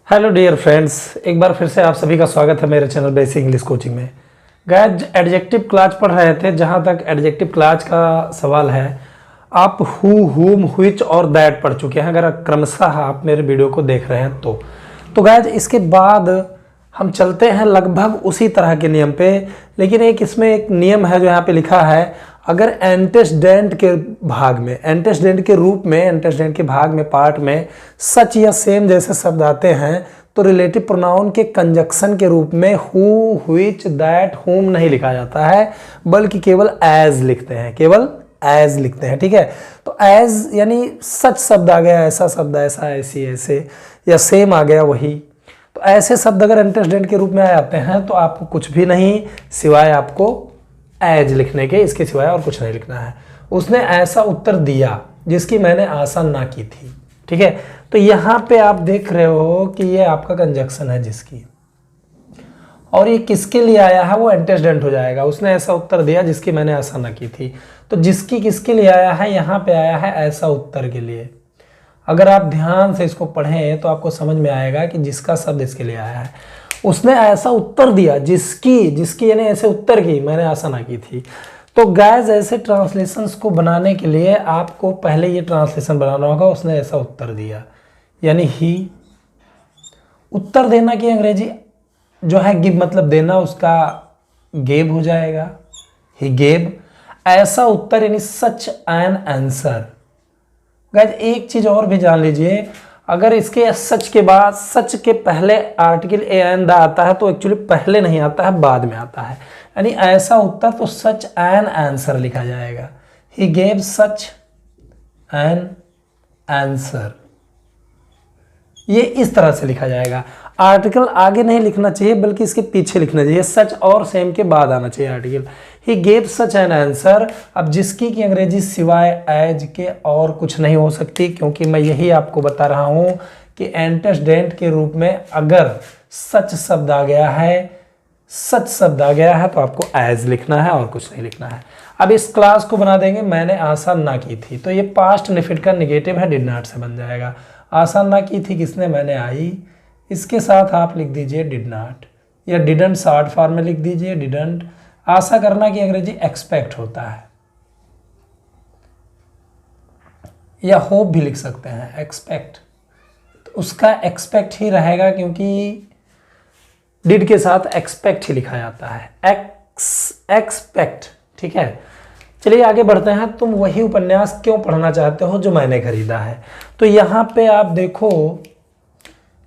Hello dear friends, एक बार फिर से आप सभी का स्वागत है मेरे चैनल बेसिक इंग्लिश कोचिंग में। गाइस, एडजेक्टिव क्लास पढ़ रहे थे। जहाँ तक एडजेक्टिव क्लास का सवाल है, आप हु, हुम, व्हिच और दैट पढ़ चुके हैं अगर क्रमशः आप मेरे वीडियो को देख रहे हैं तो गाइस इसके बाद हम चलते हैं लगभग उसी तरह के नियम पे, लेकिन इसमें एक नियम है जो यहाँ पे लिखा है। अगर एंटेसिडेंट के भाग में, एंटेसिडेंट के रूप में, एंटेसिडेंट के भाग में, पार्ट में सच या सेम जैसे शब्द आते हैं तो रिलेटिव प्रोनाउन के कंजक्शन के रूप में हु, व्हिच, दैट, हुम नहीं लिखा जाता है, बल्कि केवल एज लिखते हैं, केवल एज लिखते हैं। ठीक है, तो एज यानी सच शब्द आ गया, ऐसा शब्द, ऐसा, ऐसी, ऐसे, या सेम आ गया वही। तो ऐसे शब्द अगर एंटेसिडेंट के रूप में आ जाते हैं तो आपको कुछ भी नहीं सिवाय आपको एज लिखने के, इसके सिवाय और कुछ नहीं लिखना है। उसने ऐसा उत्तर दिया जिसकी मैंने आशा ना की थी। ठीक है, तो यहाँ पे आप देख रहे हो कि ये आपका कंजक्शन है जिसकी, और ये किसके लिए आया है वो एंटेसिडेंट हो जाएगा। उसने ऐसा उत्तर दिया जिसकी मैंने आशा ना की थी, तो जिसकी किसके लिए आया है, यहाँ पे आया है ऐसा उत्तर के लिए। अगर आप ध्यान से इसको पढ़ें तो आपको समझ में आएगा कि जिसका शब्द इसके लिए आया है। उसने ऐसा उत्तर दिया जिसकी यानी ऐसे उत्तर की मैंने आशा ना की थी। तो गाइस, ऐसे ट्रांसलेशंस को बनाने के लिए आपको पहले ये ट्रांसलेशन बनाना होगा। उसने ऐसा उत्तर दिया यानी ही। उत्तर देना की अंग्रेजी जो है गिव, मतलब देना, उसका गेव हो जाएगा, ही गेव। ऐसा उत्तर यानी सच एन आंसर। गाइस, एक चीज और भी जान लीजिए, अगर इसके सच के बाद, सच के पहले आर्टिकल ए एन द आता है तो एक्चुअली पहले नहीं आता है, बाद में आता है। यानी ऐसा उत्तर तो सच एन आंसर लिखा जाएगा। He gave such an answer, ये इस तरह से लिखा जाएगा। आर्टिकल आगे नहीं लिखना चाहिए बल्कि इसके पीछे लिखना चाहिए। सच और सेम के बाद आना चाहिए article. He gave such an answer. अब जिसकी की अंग्रेजी सिवाय एज के और कुछ नहीं हो सकती, क्योंकि मैं यही आपको बता रहा हूं कि एंटेसिडेंट के रूप में अगर सच शब्द आ गया है, सच शब्द आ गया है तो आपको एज लिखना है और कुछ नहीं लिखना है। अब इस क्लास को बना देंगे मैंने आशा ना की थी, तो ये पास्ट निफिट का निगेटिव है, डिड नॉट से बन जाएगा। आशा ना की थी किसने, मैंने, आई। इसके साथ आप लिख दीजिए डिड नॉट, या डिडंट शॉर्ट फॉर्म में लिख दीजिए डिडंट। आशा करना की अंग्रेजी एक्सपेक्ट होता है, या होप भी लिख सकते हैं, एक्सपेक्ट। तो उसका एक्सपेक्ट ही रहेगा क्योंकि डिड के साथ एक्सपेक्ट ही लिखा जाता है, एक्सपेक्ट। ठीक है, चलिए आगे बढ़ते हैं। तुम वही उपन्यास क्यों पढ़ना चाहते हो जो मैंने खरीदा है। तो यहाँ पे आप देखो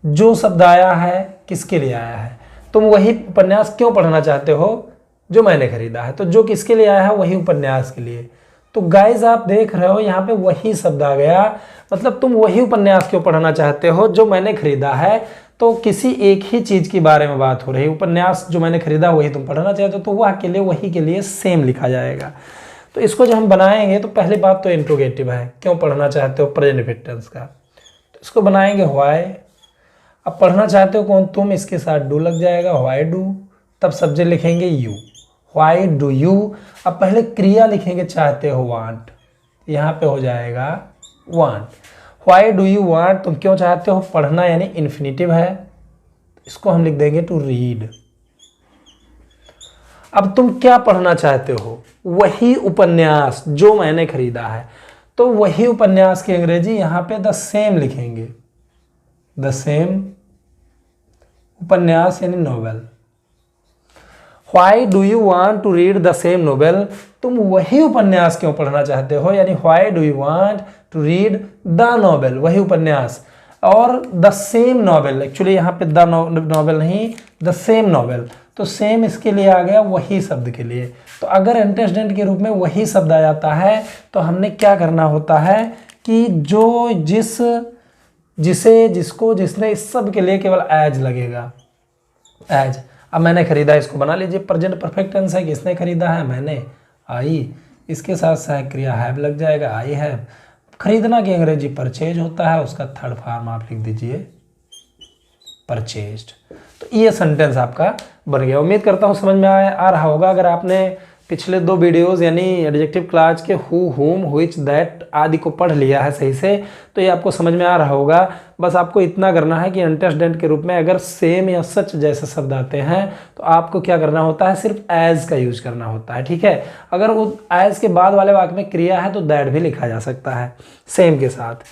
जो शब्द आया है किसके लिए आया है, तुम वही उपन्यास क्यों पढ़ना चाहते हो जो मैंने खरीदा है। तो जो किसके लिए आया है, वही उपन्यास के लिए। तो गाइज आप देख रहे हो यहाँ पे वही शब्द आ गया, मतलब तुम वही उपन्यास क्यों पढ़ना चाहते हो जो मैंने खरीदा है। तो किसी एक ही चीज के बारे में बात हो रही है। उपन्यास जो मैंने खरीदा वही तुम पढ़ना चाहते हो, तो वह के लिए, वही के लिए सेम लिखा जाएगा। तो इसको जब हम बनाएंगे तो पहली बात तो इंट्रोगेटिव है, क्यों पढ़ना चाहते हो, प्रेजेंट टेंस का। तो इसको बनाएंगे व्हाई। अब पढ़ना चाहते हो कौन, तुम, इसके साथ डू लग जाएगा, व्हाई डू। तब सब्जेक्ट लिखेंगे यू, व्हाई डू यू। अब पहले क्रिया लिखेंगे चाहते हो, वांट, यहाँ पे हो जाएगा want. Why do you want, तुम क्यों चाहते हो पढ़ना, यानी इन्फिनिटिव है, इसको हम लिख देंगे टू रीड। अब तुम क्या पढ़ना चाहते हो, वही उपन्यास जो मैंने खरीदा है। तो वही उपन्यास की अंग्रेजी यहाँ पे द सेम लिखेंगे, द सेम। उपन्यास यानी novel. Why do you want to read the same novel, तुम वही उपन्यास क्यों पढ़ना चाहते हो, यानी why do you want to read the novel, वही उपन्यास। और द सेम नोवेल, एक्चुअली यहाँ पे द नोवेल नहीं, द सेम नोवेल। तो सेम इसके लिए आ गया, वही शब्द के लिए। तो अगर एंटेसिडेंट के रूप में वही शब्द आ जाता है तो हमने क्या करना होता है कि जो, जिस, जिसे, जिसको, जिसने, इस सब के लिए केवल एज लगेगा, एज। अब मैंने खरीदा, इसको बना लीजिए, प्रेजेंट परफेक्ट टेंस है, किसने खरीदा है, मैंने, आई। इसके साथ सहायक क्रिया हैव लग जाएगा, आई हैव। खरीदना की अंग्रेजी परचेज होता है, उसका थर्ड फॉर्म आप लिख दीजिए परचेज्ड। तो ये सेंटेंस आपका बन गया। उम्मीद करता हूँ समझ में आ रहा होगा। अगर आपने पिछले 2 वीडियोस यानी एडजेक्टिव क्लास के हु, हुम, व्हिच, दैट आदि को पढ़ लिया है सही से, तो ये आपको समझ में आ रहा होगा। बस आपको इतना करना है कि एंटेसिडेंट के रूप में अगर सेम या सच जैसे शब्द आते हैं तो आपको क्या करना होता है, सिर्फ एज का यूज करना होता है, ठीक है। अगर वो एज के बाद वाले वाक्य में क्रिया है तो दैट भी लिखा जा सकता है सेम के साथ।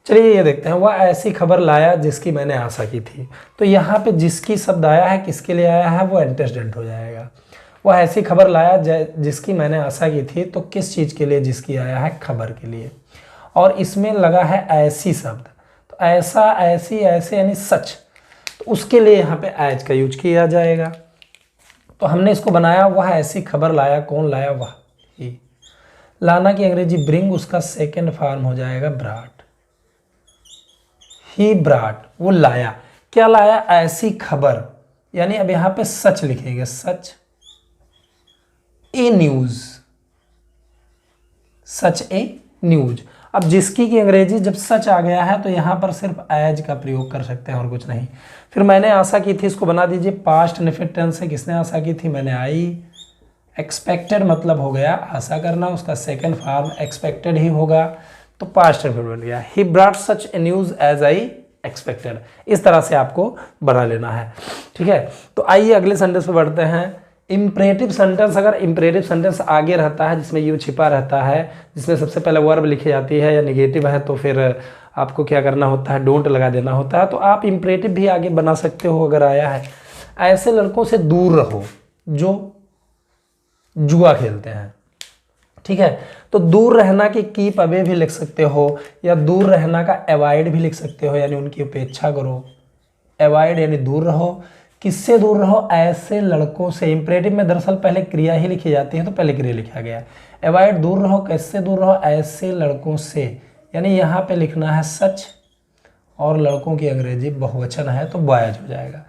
चलिए ये देखते हैं, वह ऐसी खबर लाया जिसकी मैंने आशा की थी। तो यहाँ पे जिसकी शब्द आया है, किसके लिए आया है, वो एंटेसिडेंट हो जाएगा। वह ऐसी खबर लाया जिसकी मैंने आशा की थी, तो किस चीज़ के लिए जिसकी आया है, खबर के लिए। और इसमें लगा है ऐसी शब्द, तो ऐसा, ऐसी, ऐसे यानी सच, तो उसके लिए यहाँ पे एज का यूज किया जाएगा। तो हमने इसको बनाया, वह ऐसी खबर लाया, कौन लाया, वह ही। लाना की अंग्रेजी ब्रिंग, उसका सेकेंड फॉर्म हो जाएगा ब्राट। ही ब्राट, वो लाया, क्या लाया, ऐसी खबर, यानी अब यहां पे सच लिखेंगे, सच a news, such a news. अब जिसकी की अंग्रेजी जब सच आ गया है तो यहां पर सिर्फ एज का प्रयोग कर सकते हैं और कुछ नहीं। फिर मैंने आशा की थी, इसको बना दीजिए पास्ट इंडेफिनिट टेंस से। किसने आशा की थी, मैंने। आई एक्सपेक्टेड मतलब हो गया आशा करना, उसका सेकंड फॉर्म एक्सपेक्टेड ही होगा, तो पास्ट इंडेफिनिट बन गया। He brought such a news as I expected. इस तरह से आपको बना लेना है, ठीक है। तो आइए अगले सेंटेंस पे बढ़ते हैं। इंपरेटिव सेंटेंस, अगर इंपरेटिव सेंटेंस आगे रहता है, जिसमें यू छिपा रहता है, जिसमें सबसे पहले वर्ब लिखी जाती है या निगेटिव है, तो फिर आपको क्या करना होता है, डोंट लगा देना होता है। तो आप इंपरेटिव भी आगे बना सकते हो अगर आया है। ऐसे लड़कों से दूर रहो जो जुआ खेलते हैं, ठीक है। तो दूर रहना की कीप अवे भी लिख सकते हो, या दूर रहना का अवॉइड भी लिख सकते हो, यानी उनकी उपेक्षा करो। अवॉइड यानी दूर रहो। किससे दूर रहो, ऐसे लड़कों से। इंपरेटिव में दरअसल पहले क्रिया ही लिखी जाती है, तो पहले क्रिया लिखा गया। अवॉइड दूर रहो, किससे दूर रहो, ऐसे लड़कों से, यानी यहाँ पे लिखना है सच, और लड़कों की अंग्रेजी बहुवचन है तो बॉयज हो जाएगा।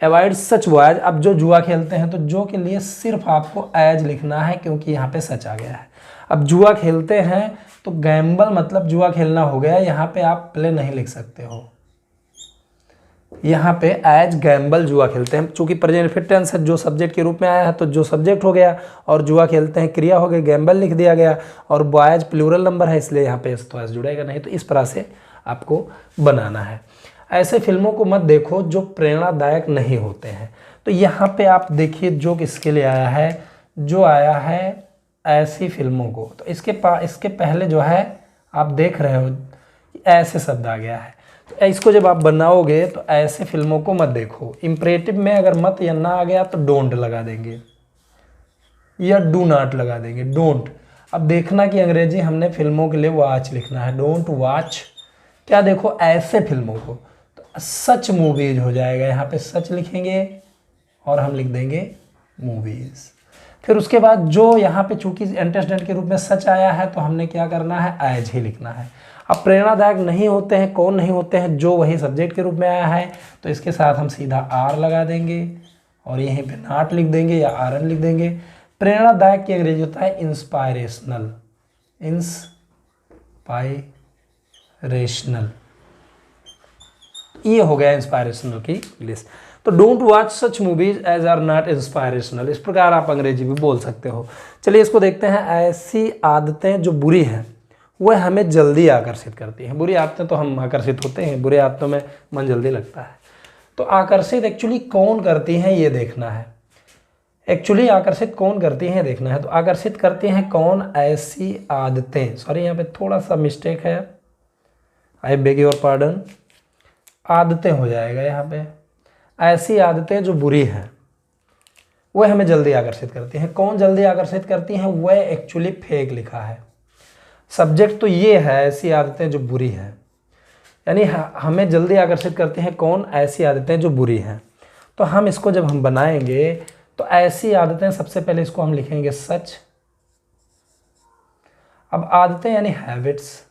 Avoid such boys. अब जो जुआ खेलते हैं, तो जो के लिए सिर्फ आपको एज लिखना है, क्योंकि यहाँ पे सच आ गया है। अब जुआ खेलते हैं तो गैम्बल मतलब जुआ खेलना हो गया, यहाँ पे आप प्ले नहीं लिख सकते हो, यहाँ पे एज गैम्बल जुआ खेलते हैं। चूंकि प्रेजेंट इंडेफिनिट टेंस है, जो सब्जेक्ट के रूप में आया है, तो जो सब्जेक्ट हो गया, और जुआ खेलते हैं क्रिया हो गई, गैम्बल लिख दिया गया, और बॉयज प्लूरल नंबर है, इसलिए यहाँ पे तो एस जुड़ेगा नहीं। तो इस तरह से आपको बनाना है। ऐसे फिल्मों को मत देखो जो प्रेरणादायक नहीं होते हैं। तो यहाँ पे आप देखिए जो किसके लिए आया है, जो आया है ऐसी फिल्मों को। तो इसके पहले जो है आप देख रहे हो ऐसे शब्द आ गया है, तो इसको जब आप बनाओगे तो ऐसे फिल्मों को मत देखो। इंपरेटिव में अगर मत या ना आ गया तो डोंट लगा देंगे, या डू नॉट लगा देंगे, डोंट। अब देखना की अंग्रेजी हमने फिल्मों के लिए वॉच लिखना है, डोंट वॉच। क्या देखो, ऐसे फिल्मों को, तो सच मूवीज हो जाएगा, यहाँ पे सच लिखेंगे और हम लिख देंगे मूवीज। फिर उसके बाद जो यहाँ पे चूंकि एंटेसिडेंट के रूप में सच आया है, तो हमने क्या करना है, एज ही लिखना है। अब प्रेरणादायक नहीं होते हैं, कौन नहीं होते हैं, जो वही सब्जेक्ट के रूप में आया है, तो इसके साथ हम सीधा आर लगा देंगे और यहीं पे नॉट लिख देंगे या आर एन लिख देंगे। प्रेरणादायक की अंग्रेजी होता है इंस्पायरेशनल, इंस्पायरेशनल, ये हो गया इंस्पायरेशनल की लिस्ट। तो don't watch such movies as are not inspirational, इस प्रकार आप अंग्रेजी भी बोल सकते हो। चलिए इसको देखते हैं। ऐसी आदतें जो बुरी हैं वह हमें जल्दी आकर्षित करती हैं। बुरी आदतें तो हम आकर्षित होते हैं, बुरी आदतों में मन जल्दी लगता है। तो आकर्षित एक्चुअली कौन करती हैं ये देखना है, एक्चुअली आकर्षित कौन करती हैं देखना है। तो आकर्षित करती हैं कौन, ऐसी आदतें, सॉरी यहाँ पे थोड़ा सा मिस्टेक है, आई बेग योर पार्डन, आदतें हो जाएगा यहाँ पे। ऐसी आदतें जो बुरी हैं वह हमें जल्दी आकर्षित करती हैं। कौन जल्दी आकर्षित करती हैं, वह एक्चुअली फेक लिखा है। सब्जेक्ट तो ये है, ऐसी आदतें जो बुरी हैं, यानी हमें जल्दी आकर्षित करती हैं कौन, ऐसी आदतें जो बुरी हैं। तो हम इसको जब हम बनाएंगे तो ऐसी आदतें, सबसे पहले इसको हम लिखेंगे सच। अब आदतें यानी हैबिट्स,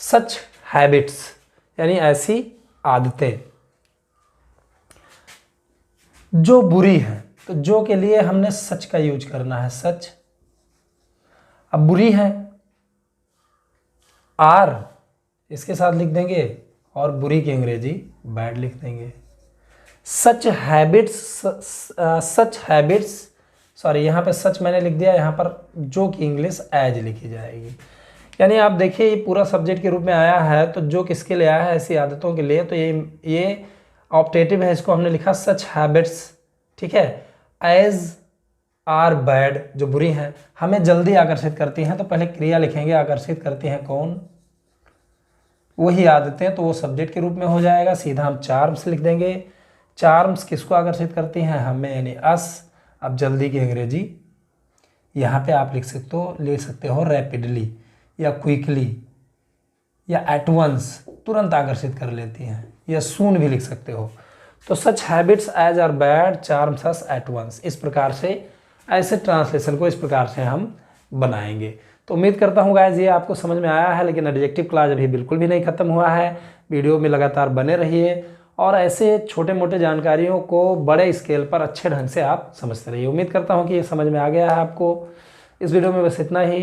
सच हैबिट्स यानी ऐसी आदतें जो बुरी हैं। तो जो के लिए हमने सच का यूज करना है, सच। अब बुरी है, आर इसके साथ लिख देंगे और बुरी की अंग्रेजी बैड लिख देंगे। सच हैबिट्स, सॉरी यहाँ पे सच मैंने लिख दिया, यहाँ पर जो कि इंग्लिश एज लिखी जाएगी। यानी आप देखिए ये पूरा सब्जेक्ट के रूप में आया है, तो जो किसके लिए आया है, ऐसी आदतों के लिए, तो ये ऑप्टेटिव है, इसको हमने लिखा सच हैबिट्स, ठीक है। एज आर बैड, जो बुरी हैं, हमें जल्दी आकर्षित करती हैं, तो पहले क्रिया लिखेंगे, आकर्षित करती हैं कौन, वही आदतें, तो वो सब्जेक्ट के रूप में हो जाएगा। सीधा हम चार्म्स लिख देंगे। चार्म्स किसको आकर्षित करती हैं, हमें, यानी अस। अब जल्दी की अंग्रेजी यहाँ पे आप लिख सकते हो रैपिडली या क्विकली या एट वंस, तुरंत आकर्षित कर लेती हैं, या सून भी लिख सकते हो। तो such habits as are bad charms us at once, इस प्रकार से, ऐसे ट्रांसलेशन को इस प्रकार से हम बनाएंगे। तो उम्मीद करता हूँ गाइस ये आपको समझ में आया है, लेकिन एडजेक्टिव क्लास अभी बिल्कुल भी नहीं खत्म हुआ है। वीडियो में लगातार बने रहिए और ऐसे छोटे मोटे जानकारियों को बड़े स्केल पर अच्छे ढंग से आप समझते रहिए। उम्मीद करता हूँ कि ये समझ में आ गया है आपको। इस वीडियो में बस इतना ही।